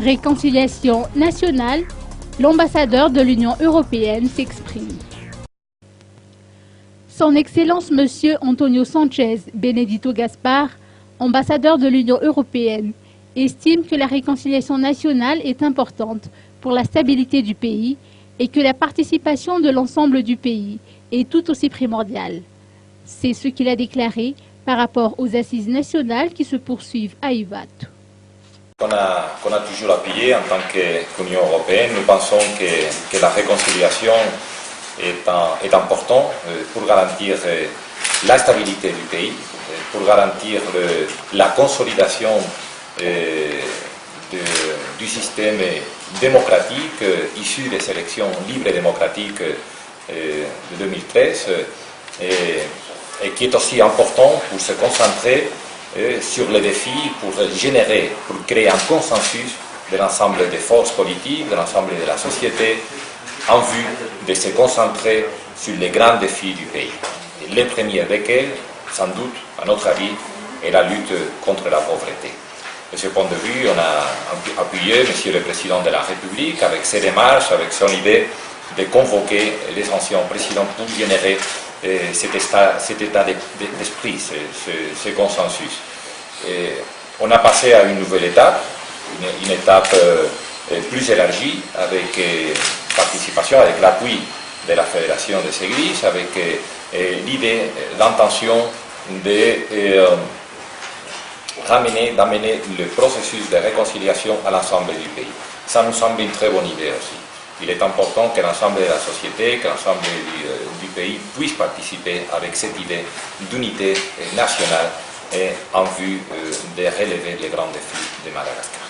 Réconciliation nationale, l'ambassadeur de l'Union européenne s'exprime. Son Excellence Monsieur Antonio Sánchez Benedito Gaspar, ambassadeur de l'Union européenne, estime que la réconciliation nationale est importante pour la stabilité du pays et que la participation de l'ensemble du pays est tout aussi primordiale. C'est ce qu'il a déclaré par rapport aux assises nationales qui se poursuivent à Ivat. Qu'on a toujours appuyé en tant qu'Union européenne, nous pensons que la réconciliation est importante pour garantir la stabilité du pays, pour garantir la consolidation du système démocratique issu des élections libres et démocratiques de 2013 et qui est aussi important pour se concentrer sur les défis, pour créer un consensus de l'ensemble des forces politiques, de l'ensemble de la société, en vue de se concentrer sur les grands défis du pays. Et le premier desquels, sans doute, à notre avis, est la lutte contre la pauvreté. De ce point de vue, on a appuyé Monsieur le Président de la République avec ses démarches, avec son idée de convoquer les anciens présidents pour générer cet état d'esprit, ce consensus. Et on a passé à une nouvelle étape, une étape plus élargie, avec participation, avec l'appui de la Fédération des Églises, avec l'idée, l'intention d'amener le processus de réconciliation à l'ensemble du pays. Ça nous semble une très bonne idée aussi. Il est important que l'ensemble de la société, que l'ensemble du pays puisse participer avec cette idée d'unité nationale et en vue de relever les grands défis de Madagascar.